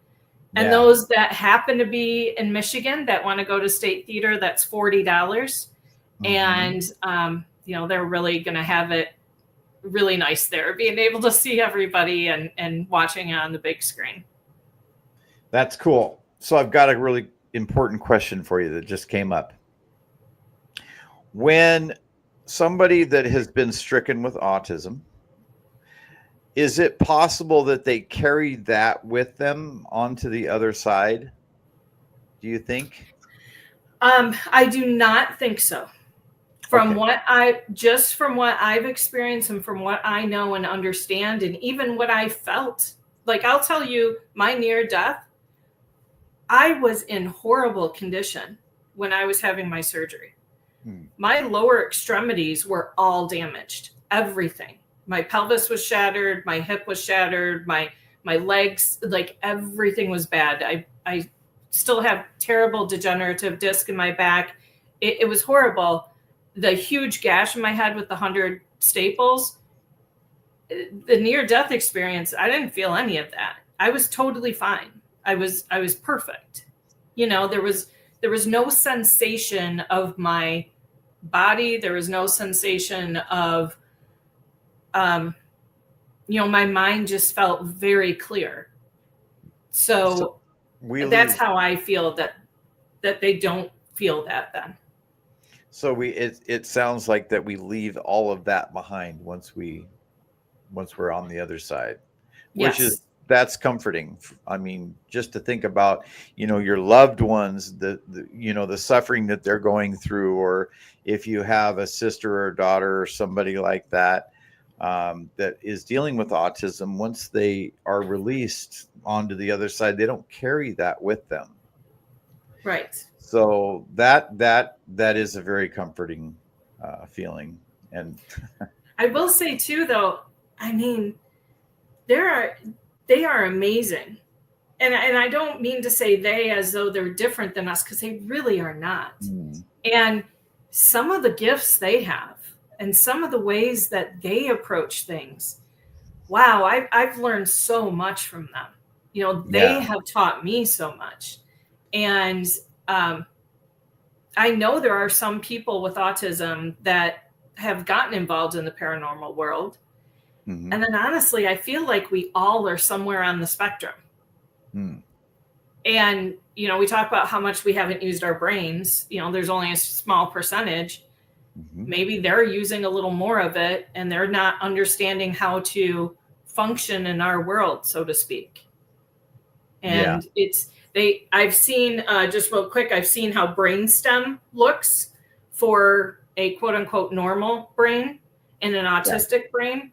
Speaker 2: And those that happen to be in Michigan that want to go to State Theater, that's $40. And, they're really going to have it really nice there, being able to see everybody and watching it on the big screen.
Speaker 3: That's cool. So I've got a really important question for you that just came up. When somebody that has been stricken with autism, is it possible that they carry that with them onto the other side? Do you think?
Speaker 2: I do not think so. From what I've experienced and from what I know and understand, and even what I felt, like I'll tell you, my near death, I was in horrible condition when I was having my surgery. My lower extremities were all damaged, everything. My pelvis was shattered, my hip was shattered, my legs, like everything was bad. I still have terrible degenerative disc in my back. It was horrible. The huge gash in my head with the 100 staples, the near-death experience, I didn't feel any of that. I was totally fine. I was perfect. There was no sensation of my body. There was no sensation of, my mind just felt very clear. So that's how I feel that they don't feel that then.
Speaker 3: So it sounds like that we leave all of that behind once we're on the other side, which is
Speaker 2: Yes.
Speaker 3: that's comforting. I mean, just to think about, your loved ones, the the suffering that they're going through, or if you have a sister or a daughter or somebody like that, that is dealing with autism, once they are released onto the other side, they don't carry that with them.
Speaker 2: Right.
Speaker 3: So that is a very comforting feeling. And
Speaker 2: I will say too, though, I mean, they are amazing. And I don't mean to say they as though they're different than us, because they really are not. And some of the gifts they have and some of the ways that they approach things, wow, I've learned so much from them. They have taught me so much. And I know there are some people with autism that have gotten involved in the paranormal world. And then honestly, I feel like we all are somewhere on the spectrum. And, we talk about how much we haven't used our brains. There's only a small percentage. Maybe they're using a little more of it, and they're not understanding how to function in our world, so to speak. And I've seen, just real quick, I've seen how brainstem looks for a quote unquote normal brain and an autistic brain.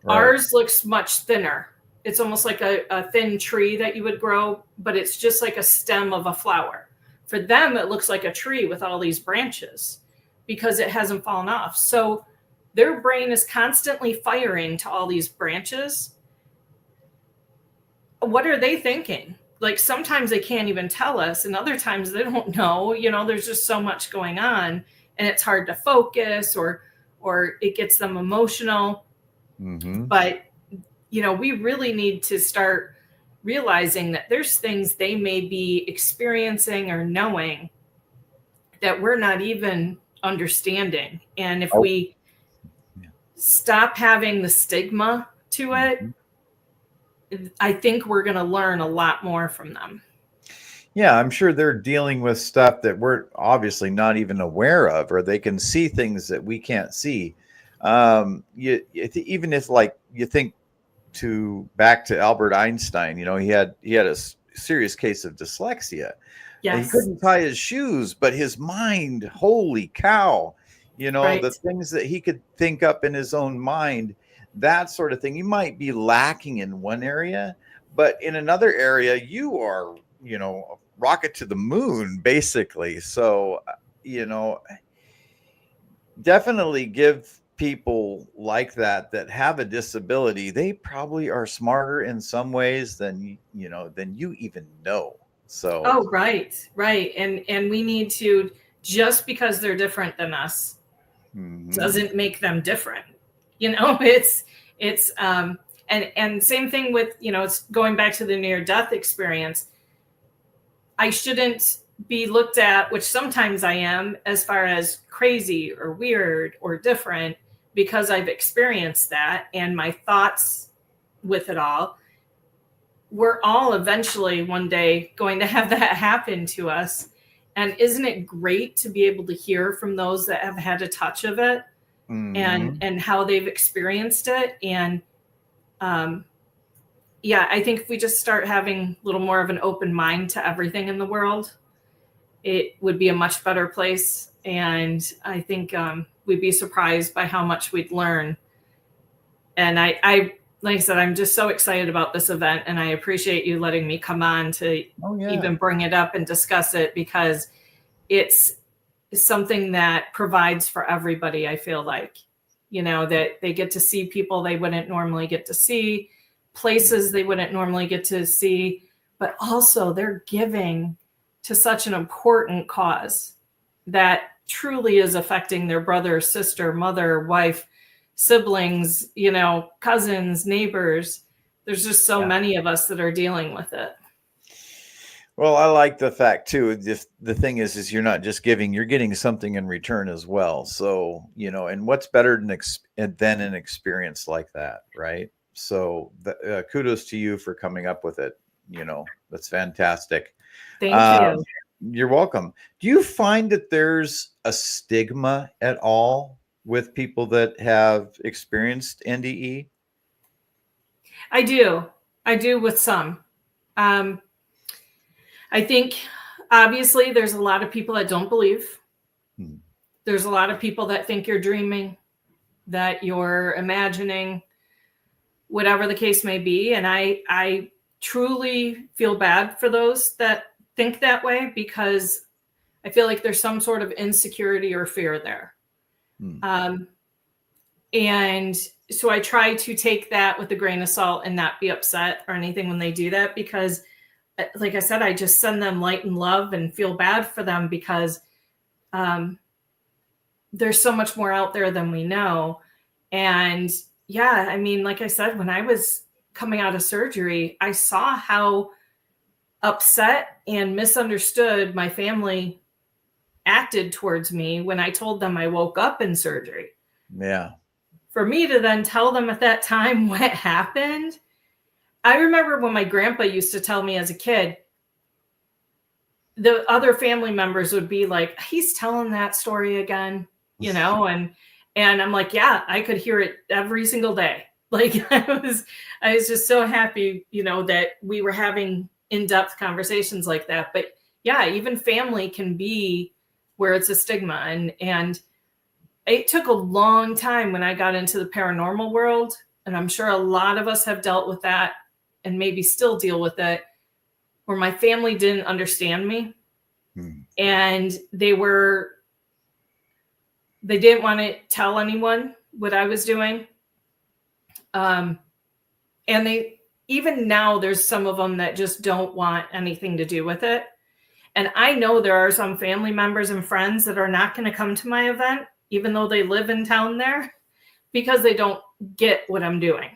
Speaker 2: Right. Ours looks much thinner. It's almost like a thin tree that you would grow, but it's just like a stem of a flower. For them, it looks like a tree with all these branches because it hasn't fallen off. So their brain is constantly firing to all these branches. What are they thinking? Like sometimes they can't even tell us, and other times they don't know. There's just so much going on, and it's hard to focus, or it gets them emotional. But we really need to start realizing that there's things they may be experiencing or knowing that we're not even understanding. And if we stop having the stigma to it, I think we're going to learn a lot more from them.
Speaker 3: Yeah, I'm sure they're dealing with stuff that we're obviously not even aware of, or they can see things that we can't see. Even if, like, you think back to Albert Einstein, he had a serious case of dyslexia. Yes. He couldn't tie his shoes, but his mind, holy cow, right. The things that he could think up in his own mind, that sort of thing. You might be lacking in one area, but in another area, you are, a rocket to the moon, basically. So, definitely give people like that have a disability. They probably are smarter in some ways than you even know. So
Speaker 2: right. And we need to, just because they're different than us doesn't make them different. It's and same thing with, it's going back to the near-death experience. I shouldn't be looked at, which sometimes I am, as far as crazy or weird or different, because I've experienced that, and my thoughts with it all. We're all eventually one day going to have that happen to us. And isn't it great to be able to hear from those that have had a touch of it and how they've experienced it? And I think if we just start having a little more of an open mind to everything in the world, it would be a much better place. And I think we'd be surprised by how much we'd learn. And I like I said, I'm just so excited about this event, and I appreciate you letting me come on to even bring it up and discuss it, because it's something that provides for everybody. I feel like, that they get to see people they wouldn't normally get to see, places they wouldn't normally get to see, but also they're giving to such an important cause that truly is affecting their brother, sister, mother, wife, siblings, cousins, neighbors. There's just so many of us that are dealing with it.
Speaker 3: Well, I like the fact too, the thing is you're not just giving, you're getting something in return as well. So, and what's better than an experience like that, right? So kudos to you for coming up with it. That's fantastic.
Speaker 2: Thank you.
Speaker 3: You're welcome. Do you find that there's a stigma at all with people that have experienced NDE?
Speaker 2: I do. I do with some. Um, I think obviously there's a lot of people that don't believe.
Speaker 3: Hmm.
Speaker 2: There's a lot of people that think you're dreaming, that you're imagining, whatever the case may be. And I truly feel bad for those that think that way, because I feel like there's some sort of insecurity or fear there.
Speaker 3: Hmm.
Speaker 2: And so I try to take that with a grain of salt and not be upset or anything when they do that, because like I said, I just send them light and love and feel bad for them, because there's so much more out there than we know. And yeah, I mean, like I said, when I was coming out of surgery, I saw how upset and misunderstood my family acted towards me when I told them I woke up in surgery.
Speaker 3: Yeah.
Speaker 2: For me to then tell them at that time what happened, I remember when my grandpa used to tell me as a kid, the other family members would be like, he's telling that story again, and I'm like, yeah, I could hear it every single day. Like I was just so happy, that we were having in-depth conversations like that. But yeah, even family can be where it's a stigma. And it took a long time when I got into the paranormal world. And I'm sure a lot of us have dealt with that and maybe still deal with it, where my family didn't understand me. And they didn't want to tell anyone what I was doing. And even now, there's some of them that just don't want anything to do with it. And I know there are some family members and friends that are not going to come to my event, even though they live in town there, because they don't get what I'm doing.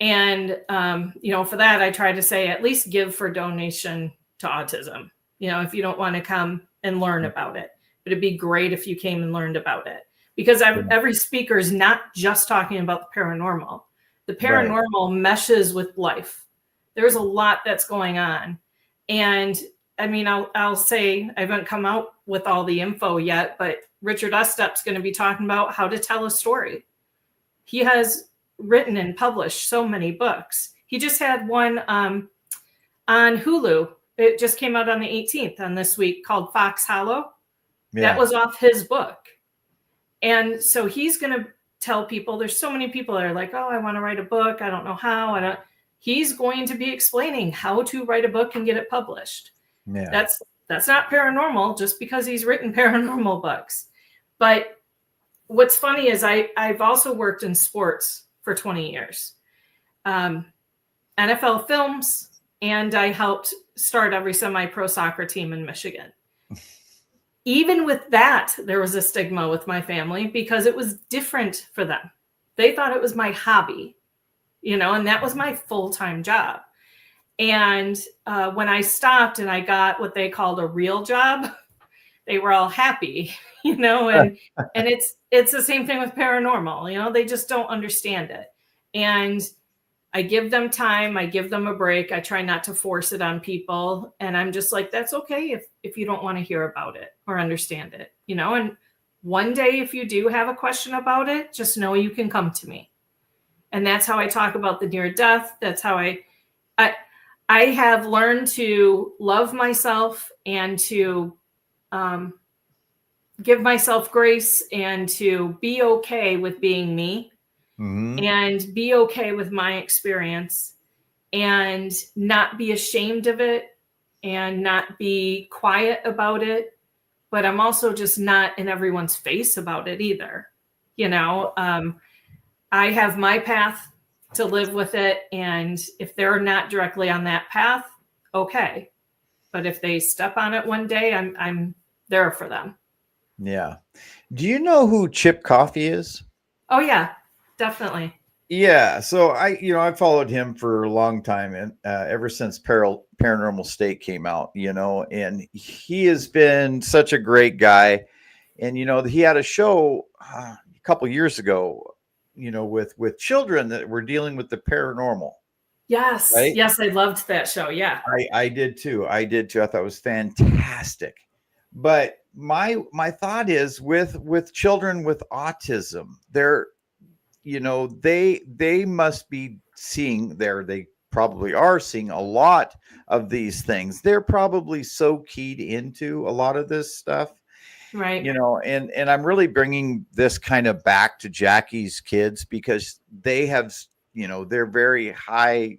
Speaker 2: And, for that, I try to say, at least give for donation to autism, if you don't want to come and learn about it. But it'd be great if you came and learned about it, because every speaker is not just talking about the paranormal. The paranormal meshes with life. There's a lot that's going on. And I mean, I'll say I haven't come out with all the info yet, but Richard Estep's going to be talking about how to tell a story. He has written and published so many books. He just had one on Hulu. It just came out on the 18th on this week, called Fox Hollow. Yeah. That was off his book. And so he's going to tell people, there's so many people that are like, oh, I want to write a book. I don't know how. He's going to be explaining how to write a book and get it published. Yeah. That's not paranormal, just because he's written paranormal books. But what's funny is I've also worked in sports for 20 years. NFL films, and I helped start every semi-pro soccer team in Michigan. Even with that, there was a stigma with my family, because it was different for them. They thought it was my hobby, and that was my full-time job. And when I stopped and I got what they called a real job, they were all happy, and it's the same thing with paranormal, they just don't understand it. And I give them time, I give them a break. I try not to force it on people. And I'm just like, that's okay if you don't want to hear about it or understand it, and one day, if you do have a question about it, just know you can come to me. And that's how I talk about the near death. That's how I have learned to love myself and to give myself grace and to be okay with being me. Mm-hmm. And be okay with my experience and not be ashamed of it and not be quiet about it. But I'm also just not in everyone's face about it either. I have my path to live with it. And if they're not directly on that path, okay. But if they step on it one day, I'm there for them.
Speaker 3: Yeah. Do you know who Chip Coffey is?
Speaker 2: Oh, yeah. Definitely.
Speaker 3: Yeah. So I followed him for a long time, and ever since Paranormal State came out, and he has been such a great guy. And, he had a show a couple years ago, with children that were dealing with the paranormal.
Speaker 2: Yes.
Speaker 3: Right?
Speaker 2: Yes, I loved that show. Yeah.
Speaker 3: I did too. I did too. I thought it was fantastic. But my thought is with children with autism, they're, you know, they must be seeing there, they probably are seeing a lot of these things. They're probably so keyed into a lot of this stuff,
Speaker 2: Right.
Speaker 3: you know, and I'm really bringing this kind of back to Jackie's kids because they have, you know, they're very high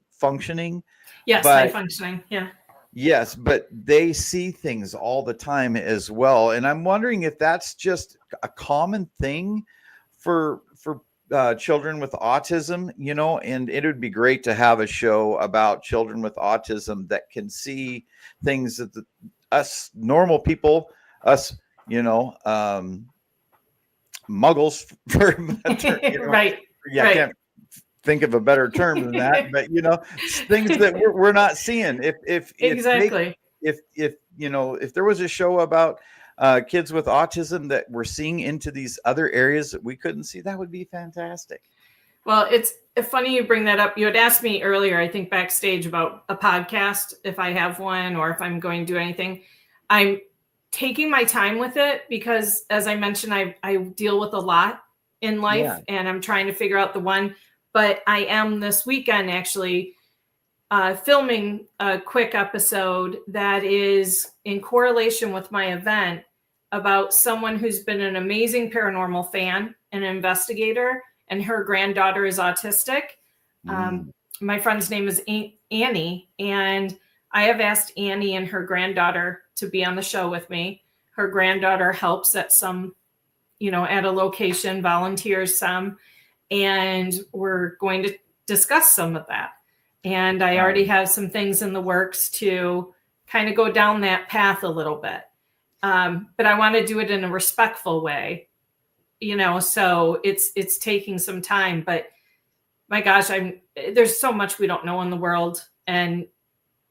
Speaker 3: functioning,
Speaker 2: Yes, high
Speaker 3: but
Speaker 2: functioning. Yeah.
Speaker 3: yes, but they see things all the time as well. And I'm wondering if that's just a common thing for children with autism, you know, and it would be great to have a show about children with autism that can see things that us normal people, us, you know, muggles, for you know,
Speaker 2: Right.
Speaker 3: yeah, I
Speaker 2: Right.
Speaker 3: can't think of a better term than that, but you know, things that we're not seeing. If
Speaker 2: Exactly.
Speaker 3: if you know, if there was a show about kids with autism that we're seeing into these other areas that we couldn't see, that would be fantastic.
Speaker 2: Well, it's funny you bring that up. You had asked me earlier, I think backstage, about a podcast, if I have one or if I'm going to do anything. I'm taking my time with it because, as I mentioned, I deal with a lot in life,
Speaker 3: Yeah.
Speaker 2: and I'm trying to figure out the one. But I am this weekend actually filming a quick episode that is in correlation with my event about someone who's been an amazing paranormal fan and investigator, and her granddaughter is autistic.
Speaker 3: Mm.
Speaker 2: My friend's name is Annie, and I have asked Annie and her granddaughter to be on the show with me. Her granddaughter helps at some, you know, at a location, volunteers some, and we're going to discuss some of that. And I already have some things in the works to kind of go down that path a little bit. But I want to do it in a respectful way, you know, so it's taking some time, but my gosh, there's so much we don't know in the world. And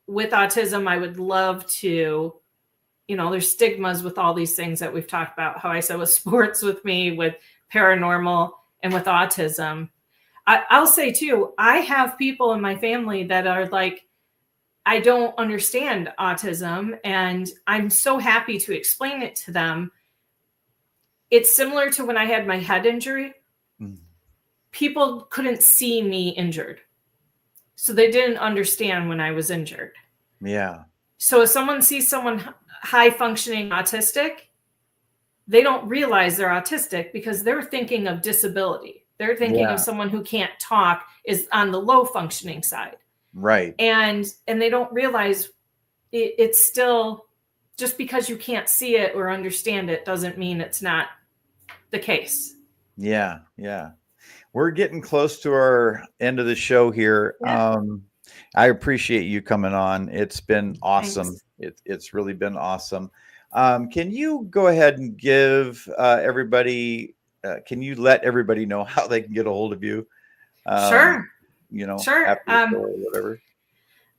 Speaker 2: with autism, I would love to, you know, there's stigmas with all these things that we've talked about, how I said with sports with me, with paranormal, and with autism. I'll say too, I have people in my family that are like, I don't understand autism, and I'm so happy to explain it to them. It's similar to when I had my head injury.
Speaker 3: Mm.
Speaker 2: People couldn't see me injured, so they didn't understand when I was injured.
Speaker 3: Yeah.
Speaker 2: So if someone sees someone high functioning autistic, they don't realize they're autistic because they're thinking of disability. They're thinking of someone who can't talk is on the low functioning side.
Speaker 3: Right.
Speaker 2: And they don't realize it's still, just because you can't see it or understand it doesn't mean it's not the case.
Speaker 3: Yeah. Yeah. We're getting close to our end of the show here.
Speaker 2: Yeah.
Speaker 3: I appreciate you coming on. It's been awesome. It's really been awesome. Can you go ahead and give everybody, can you let everybody know how they can get a hold of you?
Speaker 2: Sure.
Speaker 3: You know,
Speaker 2: Sure.
Speaker 3: after the show or whatever.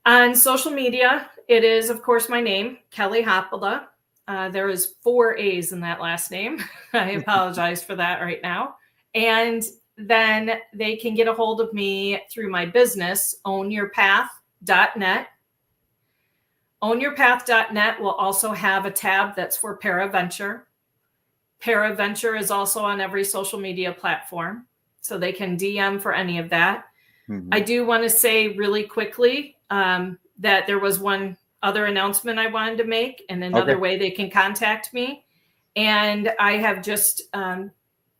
Speaker 2: On social media, it is, of course, my name, Kelly Haapala. There is 4 A's in that last name. I apologize for that right now. And then they can get a hold of me through my business, ownyourpath.net. Ownyourpath.net will also have a tab that's for ParaVenture. ParaVenture is also on every social media platform, so they can DM for any of that. Mm-hmm. I do want to say really quickly that there was one other announcement I wanted to make, and another way they can contact me. And I have just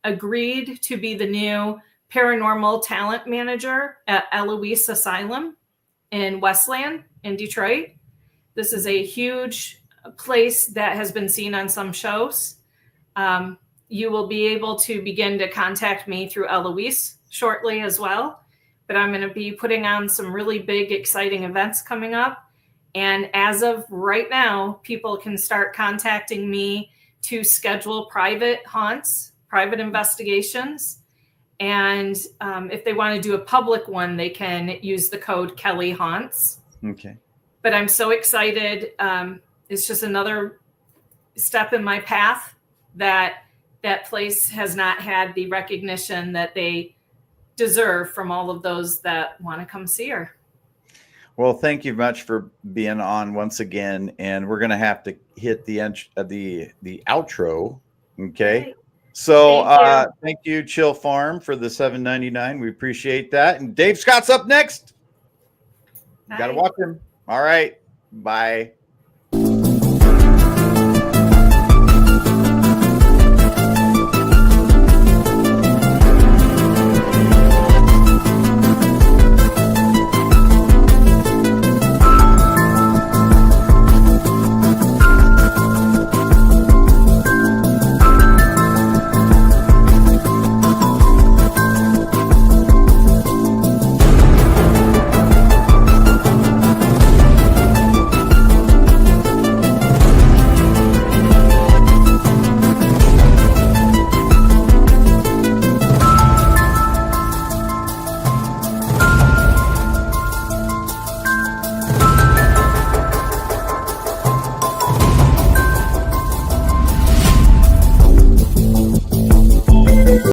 Speaker 2: agreed to be the new paranormal talent manager at Eloise Asylum in Westland in Detroit. This is a huge place that has been seen on some shows. You will be able to begin to contact me through Eloise shortly as well. But I'm going to be putting on some really big, exciting events coming up. And as of right now, people can start contacting me to schedule private haunts, private investigations. And if they want to do a public one, they can use the code Kelly Haunts.
Speaker 3: Okay.
Speaker 2: But I'm so excited. It's just another step in my path that place has not had the recognition that they deserve from all of those that want to come see her.
Speaker 1: Well, thank you much for being on once again, and we're gonna have to hit the outro. Okay.
Speaker 2: Right.
Speaker 1: So
Speaker 2: Thank you.
Speaker 1: thank you, Chill Farm, for the $7.99. We appreciate that. And Dave Scott's up next. You gotta
Speaker 2: Bye.
Speaker 1: watch him. All right. Bye.